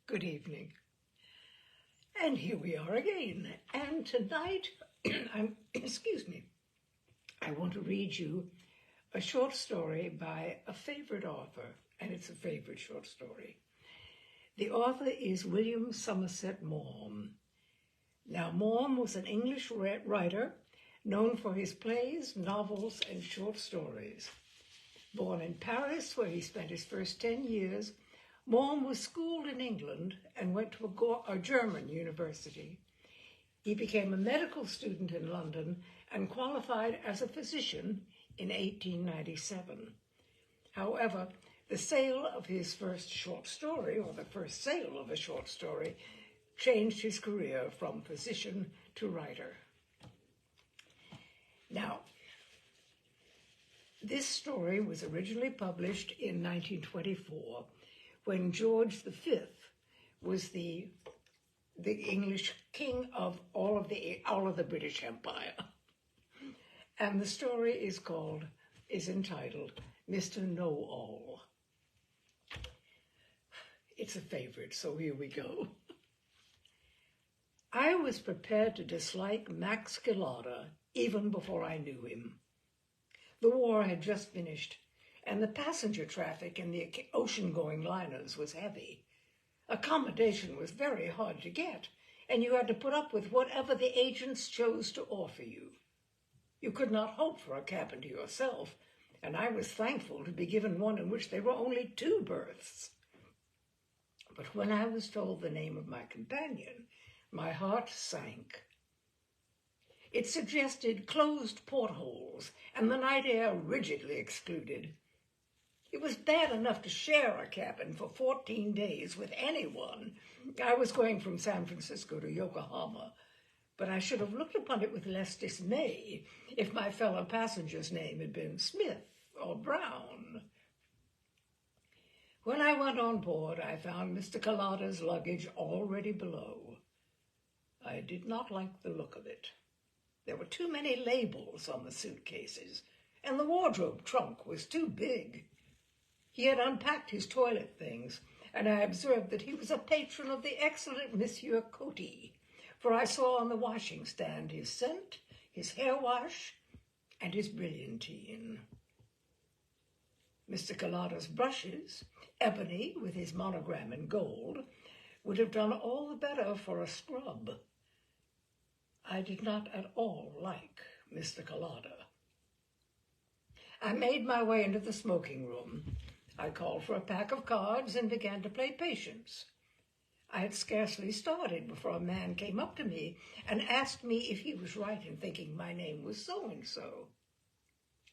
Good evening. And here we are again. And tonight, I want to read you a short story by a favorite author, and it's a favorite short story. The author is William Somerset Maugham. Now, Maugham was an English writer known for his plays, novels, and short stories. Born in Paris, where he spent his first 10 years, Maugham was schooled in England and went to a German university. He became a medical student in London and qualified as a physician in 1897. However, the sale of his first short story, or the first sale of a short story, changed his career from physician to writer. Now, this story was originally published in 1924 when George V was the English king of all of the British Empire. And the story is entitled Mr. Know-All. It's a favorite, so here we go. I was prepared to dislike Max Gilada even before I knew him. The war had just finished, and the passenger traffic in the ocean-going liners was heavy. Accommodation was very hard to get, and you had to put up with whatever the agents chose to offer you. You could not hope for a cabin to yourself, and I was thankful to be given one in which there were only 2 berths. But when I was told the name of my companion, my heart sank. It suggested closed portholes and the night air rigidly excluded. It was bad enough to share a cabin for 14 days with anyone. I was going from San Francisco to Yokohama, but I should have looked upon it with less dismay if my fellow passenger's name had been Smith or Brown. When I went on board, I found Mr. Gilada's luggage already below. I did not like the look of it. There were too many labels on the suitcases, and the wardrobe trunk was too big. He had unpacked his toilet things, and I observed that he was a patron of the excellent Monsieur Coty, for I saw on the washing stand his scent, his hair wash, and his brilliantine. Mr. Gilada's brushes, ebony with his monogram in gold, would have done all the better for a scrub. I did not at all like Mr. Gilada. I made my way into the smoking room. I called for a pack of cards and began to play patience. I had scarcely started before a man came up to me and asked me if he was right in thinking my name was so-and-so.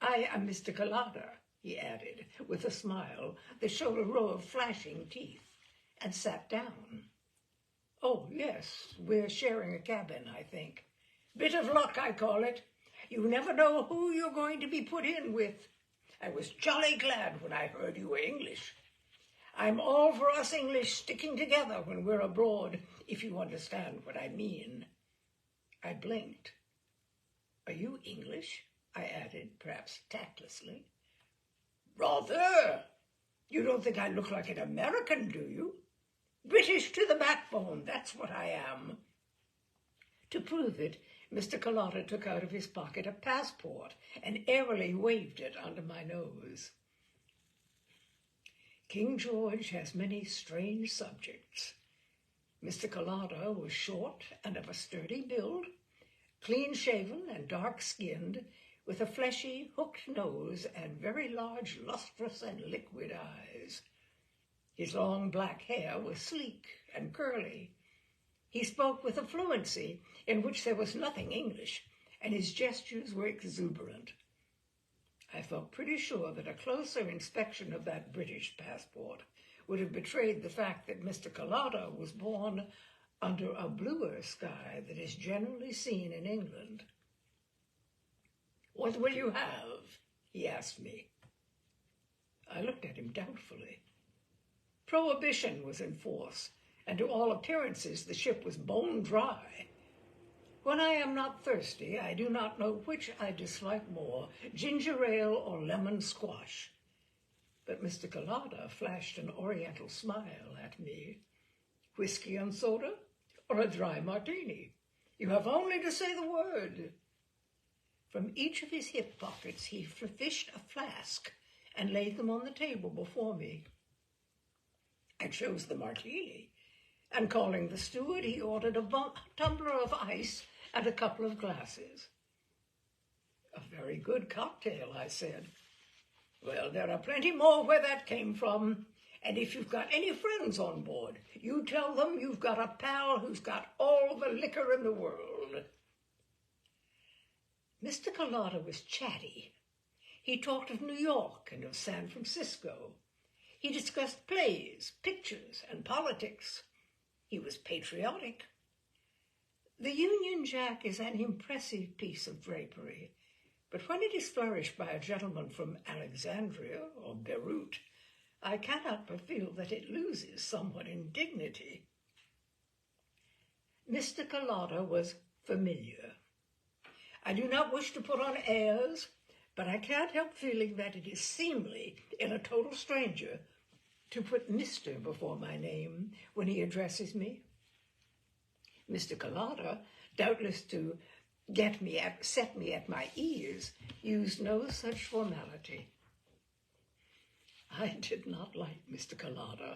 I am Mr. Gilada, he added, with a smile that showed a row of flashing teeth, and sat down. Oh, yes, we're sharing a cabin, I think. Bit of luck, I call it. You never know who you're going to be put in with. I was jolly glad when I heard you were English. I'm all for us English sticking together when we're abroad, if you understand what I mean. I blinked. Are you English? I added, perhaps tactlessly. Rather. You don't think I look like an American, do you? British to the backbone, that's what I am. To prove it, Mr. Gilada took out of his pocket a passport and airily waved it under my nose. King George has many strange subjects. Mr. Gilada was short and of a sturdy build, clean-shaven and dark-skinned, with a fleshy, hooked nose and very large, lustrous and liquid eyes. His long black hair was sleek and curly. He spoke with a fluency in which there was nothing English, and his gestures were exuberant. I felt pretty sure that a closer inspection of that British passport would have betrayed the fact that Mr. Gilada was born under a bluer sky that is generally seen in England. What will you have? He asked me. I looked at him doubtfully. Prohibition was in force, and to all appearances the ship was bone dry. When I am not thirsty, I do not know which I dislike more, ginger ale or lemon squash. But Mr. Gilada flashed an oriental smile at me. whiskey and soda, or a dry martini. You have only to say the word. From each of his hip pockets he fished a flask and laid them on the table before me. I chose the martini, and calling the steward, he ordered a tumbler of ice and a couple of glasses. A very good cocktail, I said. Well, there are plenty more where that came from. And if you've got any friends on board, you tell them you've got a pal who's got all the liquor in the world. Mr. Collada was chatty. He talked of New York and of San Francisco. He discussed plays, pictures, and politics. He was patriotic. The Union Jack is an impressive piece of drapery, but when it is flourished by a gentleman from Alexandria or Beirut, I cannot but feel that it loses somewhat in dignity. Mr. Collada was familiar. I do not wish to put on airs, but I can't help feeling that it is seemly in a total stranger to put Mr. before my name when he addresses me. Mr. Collada, doubtless to set me at my ease, used no such formality. I did not like Mr. Collada.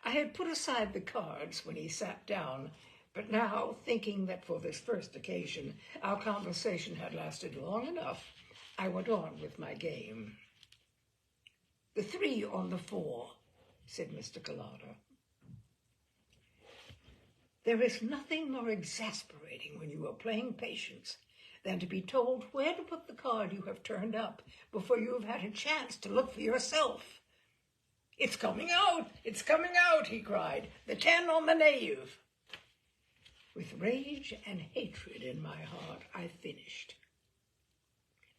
I had put aside the cards when he sat down, but now, thinking that for this first occasion our conversation had lasted long enough, I went on with my game. "The 3 on the 4, said Mr. Collada. There is nothing more exasperating when you are playing patience than to be told where to put the card you have turned up before you have had a chance to look for yourself. It's coming out! It's coming out! He cried. The 10 on the knave. With rage and hatred in my heart, I finished.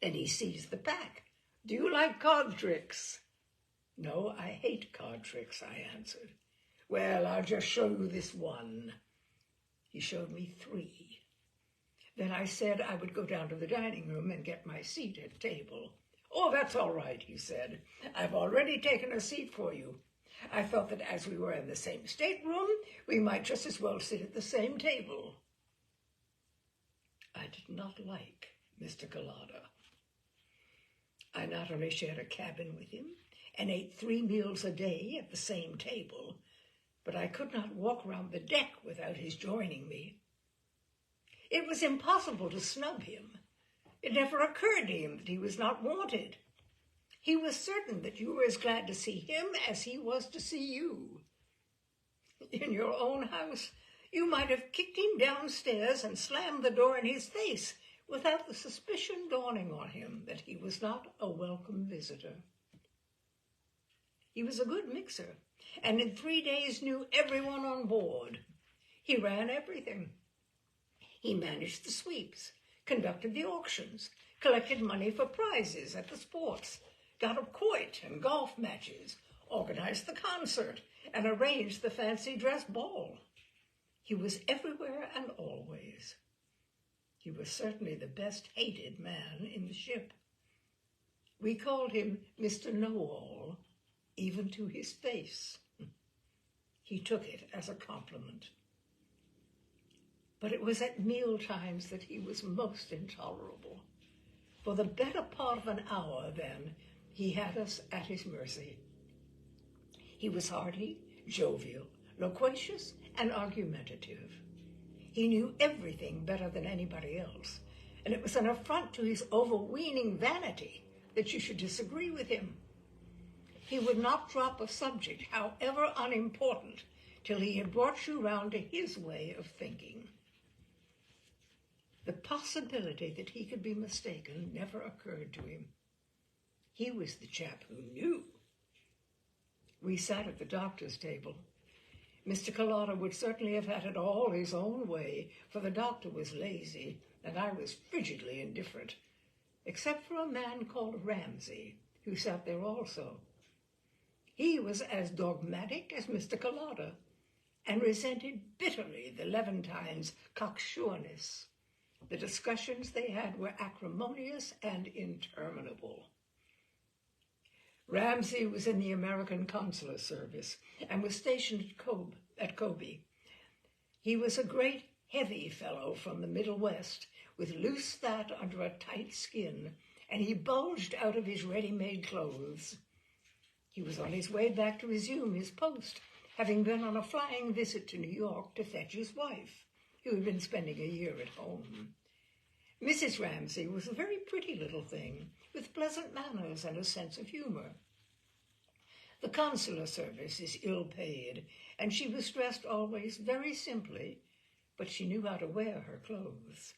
Then he seized the pack. Do you like card tricks? No, I hate card tricks, I answered. Well, I'll just show you this one. He showed me 3. Then I said I would go down to the dining room and get my seat at table. Oh, that's all right, he said. I've already taken a seat for you. I felt that as we were in the same stateroom, we might just as well sit at the same table. I did not like Mr. Collada. I not only shared a cabin with him and ate 3 meals a day at the same table, but I could not walk round the deck without his joining me. It was impossible to snub him. It never occurred to him that he was not wanted. He was certain that you were as glad to see him as he was to see you. In your own house, you might have kicked him downstairs and slammed the door in his face without the suspicion dawning on him that he was not a welcome visitor. He was a good mixer, and in 3 days knew everyone on board. He ran everything. He managed the sweeps, conducted the auctions, collected money for prizes at the sports, got up quoit and golf matches, organized the concert, and arranged the fancy dress ball. He was everywhere and always. He was certainly the best hated man in the ship. We called him Mr. Know-All, even to his face. He took it as a compliment. But it was at meal times that he was most intolerable. For the better part of an hour, then, he had us at his mercy. He was hearty, jovial, loquacious, and argumentative. He knew everything better than anybody else, and it was an affront to his overweening vanity that you should disagree with him. He would not drop a subject, however unimportant, till he had brought you round to his way of thinking. The possibility that he could be mistaken never occurred to him. He was the chap who knew. We sat at the doctor's table. Mr. Collada would certainly have had it all his own way, for the doctor was lazy, and I was frigidly indifferent, except for a man called Ramsay, who sat there also. He was as dogmatic as Mr. Collada, and resented bitterly the Levantines' cocksureness. The discussions they had were acrimonious and interminable. Ramsay was in the American Consular Service and was stationed at Kobe. He was a great, heavy fellow from the Middle West, with loose fat under a tight skin, and he bulged out of his ready-made clothes. He was on his way back to resume his post, having been on a flying visit to New York to fetch his wife, who had been spending a year at home. Mrs. Ramsay was a very pretty little thing, with pleasant manners and a sense of humor. The consular service is ill-paid, and she was dressed always very simply, but she knew how to wear her clothes.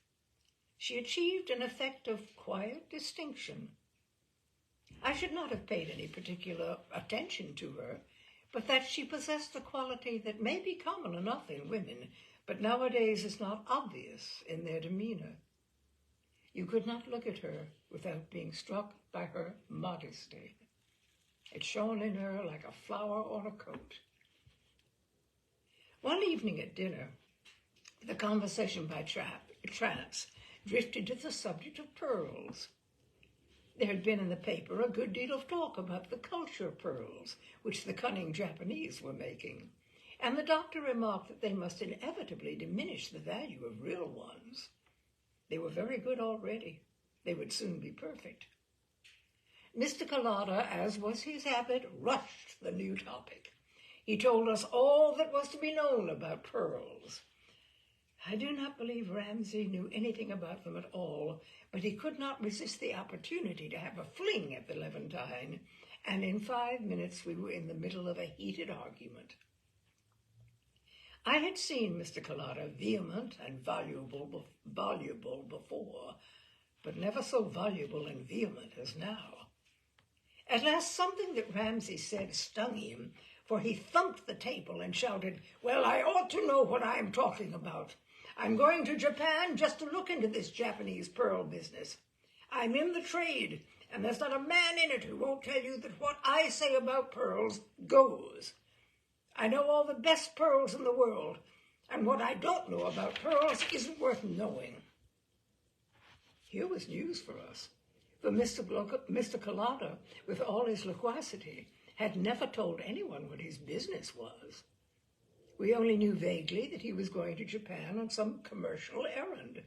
She achieved an effect of quiet distinction. I should not have paid any particular attention to her, but that she possessed a quality that may be common enough in women, but nowadays is not obvious in their demeanor. You could not look at her without being struck by her modesty. It shone in her like a flower on a coat. One evening at dinner, the conversation by chance drifted to the subject of pearls. There had been in the paper a good deal of talk about the culture pearls, which the cunning Japanese were making, and the doctor remarked that they must inevitably diminish the value of real ones. They were very good already. They would soon be perfect. Mr. Collada, as was his habit, rushed the new topic. He told us all that was to be known about pearls. I do not believe Ramsay knew anything about them at all, but he could not resist the opportunity to have a fling at the Levantine, and in 5 minutes we were in the middle of a heated argument. I had seen Mr. Collada vehement and voluble before, but never so voluble and vehement as now. At last something that Ramsay said stung him, for he thumped the table and shouted, "Well, I ought to know what I am talking about. I'm going to Japan just to look into this Japanese pearl business. I'm in the trade, and there's not a man in it who won't tell you that what I say about pearls goes. I know all the best pearls in the world, and what I don't know about pearls isn't worth knowing." Here was news for us, for Mr. Collada, with all his loquacity, had never told anyone what his business was. We only knew vaguely that he was going to Japan on some commercial errand.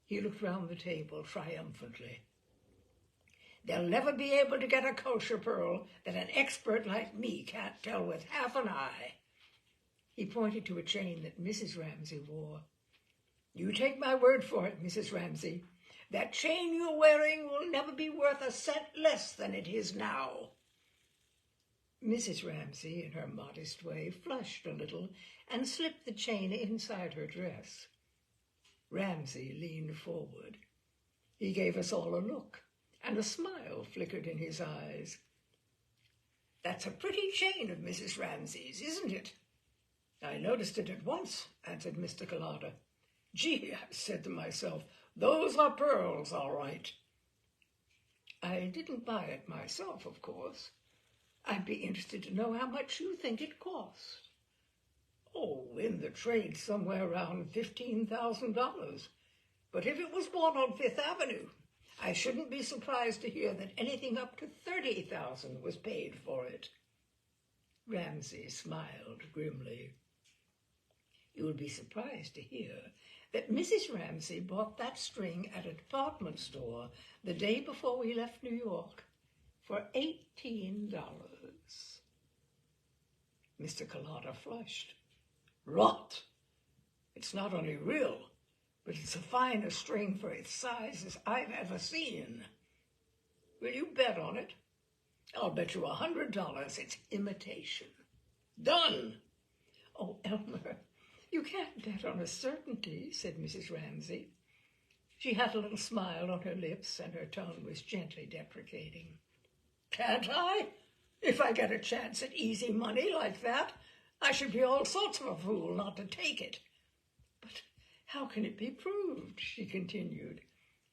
He looked round the table triumphantly. "They'll never be able to get a kosher pearl that an expert like me can't tell with half an eye." He pointed to a chain that Mrs. Ramsay wore. "You take my word for it, Mrs. Ramsay. That chain you're wearing will never be worth a cent less than it is now." Mrs. Ramsay, in her modest way, flushed a little and slipped the chain inside her dress. Ramsay leaned forward. He gave us all a look, and a smile flickered in his eyes. "That's a pretty chain of Mrs. Ramsay's, isn't it?" "I noticed it at once," answered Mr. Collada. "Gee," I said to myself, "those are pearls, all right." I didn't buy it myself, of course. I'd be interested to know how much you think it cost. "Oh, in the trade somewhere around $15,000. But if it was bought on Fifth Avenue, I shouldn't be surprised to hear that anything up to $30,000 was paid for it." Ramsay smiled grimly. "You will be surprised to hear that Mrs. Ramsay bought that string at a department store the day before we left New York for $18. Mr. Collada flushed. "Rot! It's not only real, but it's a finer string for its size as I've ever seen. Will you bet on it? I'll bet you $100 it's imitation." "Done!" "Oh, Elmer, you can't bet on a certainty," said Mrs. Ramsay. She had a little smile on her lips, and her tone was gently deprecating. "Can't I? If I get a chance at easy money like that, I should be all sorts of a fool not to take it." "But how can it be proved?" she continued.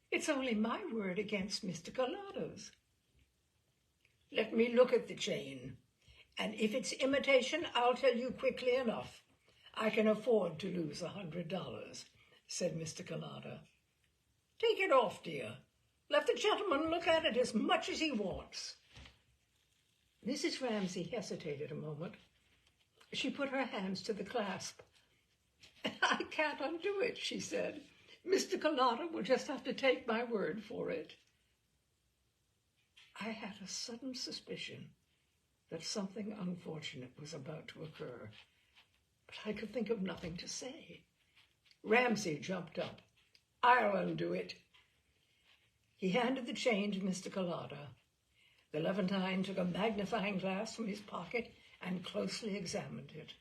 "It's only my word against Mr. Collada's." "Let me look at the chain, and if it's imitation, I'll tell you quickly enough. I can afford to lose $100, said Mr. Collada. "Take it off, dear. Let the gentleman look at it as much as he wants." Mrs. Ramsay hesitated a moment. She put her hands to the clasp. "I can't undo it," she said. "Mr. Collada will just have to take my word for it." I had a sudden suspicion that something unfortunate was about to occur, but I could think of nothing to say. Ramsay jumped up. "I'll undo it." He handed the chain to Mr. Collada. The Levantine took a magnifying glass from his pocket and closely examined it.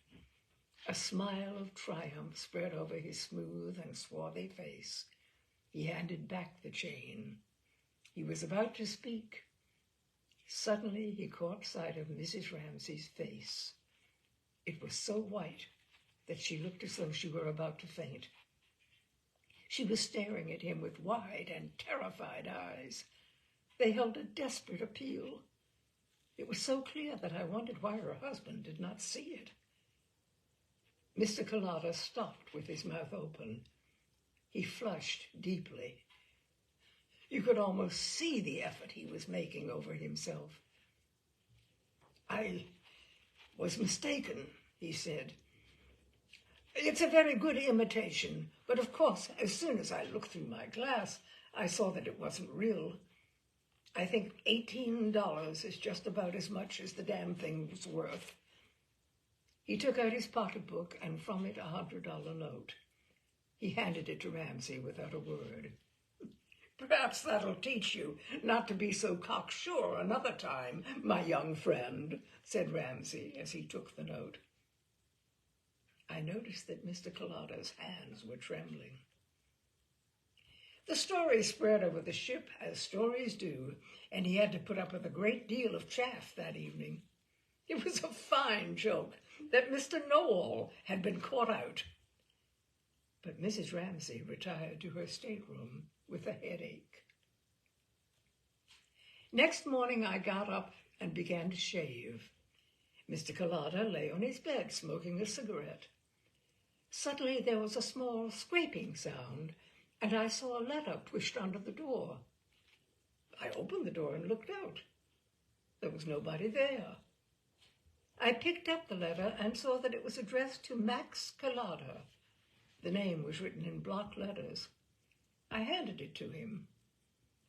A smile of triumph spread over his smooth and swarthy face. He handed back the chain. He was about to speak. Suddenly he caught sight of Mrs. Ramsay's face. It was so white that she looked as though she were about to faint. She was staring at him with wide and terrified eyes. They held a desperate appeal. It was so clear that I wondered why her husband did not see it. Mr. Collada stopped with his mouth open. He flushed deeply. You could almost see the effort he was making over himself. "I was mistaken," he said. "It's a very good imitation, but of course, as soon as I looked through my glass, I saw that it wasn't real. I think $18 is just about as much as the damn thing was worth." He took out his pocketbook and from it $100 note. He handed it to Ramsay without a word. "Perhaps that'll teach you not to be so cocksure another time, my young friend," said Ramsay as he took the note. I noticed that Mr. Collada's hands were trembling. The story spread over the ship as stories do, and he had to put up with a great deal of chaff that evening. It was a fine joke that Mr. Know-all had been caught out. But Mrs. Ramsay retired to her stateroom with a headache. Next morning I got up and began to shave. Mr. Collada lay on his bed smoking a cigarette. Suddenly there was a small scraping sound, and I saw a letter pushed under the door. I opened the door and looked out. There was nobody there. I picked up the letter and saw that it was addressed to Max Collada. The name was written in block letters. I handed it to him.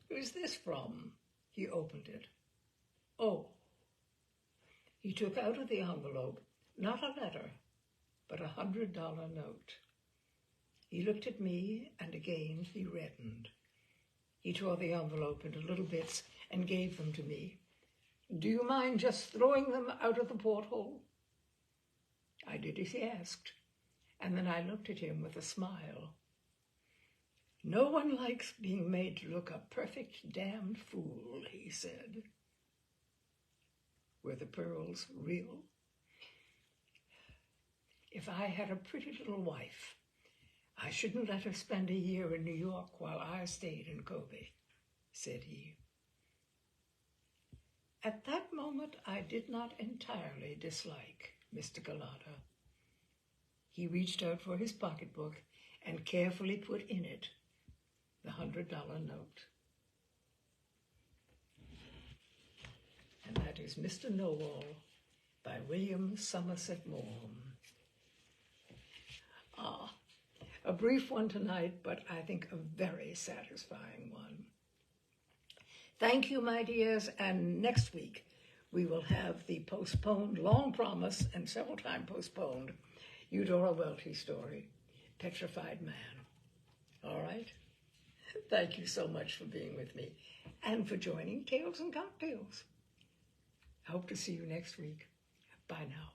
"Who's this from?" He opened it. "Oh." He took out of the envelope not a letter, but $100 note. He looked at me, and again he reddened. He tore the envelope into little bits and gave them to me. "Do you mind just throwing them out of the porthole?" I did as he asked, and then I looked at him with a smile. "No one likes being made to look a perfect damned fool," he said. Were the pearls real? "If I had a pretty little wife, I shouldn't let her spend a year in New York while I stayed in Kobe," said he. At that moment, I did not entirely dislike Mr. Collada. He reached out for his pocketbook and carefully put in it the $100 note. And that is Mr. Know-all by William Somerset Maugham. A brief one tonight, but I think a very satisfying one. Thank you, my dears, and next week we will have the postponed, long promised, and several times postponed, Eudora Welty story, Petrified Man. All right? Thank you so much for being with me and for joining Tales and Cocktails. I hope to see you next week. Bye now.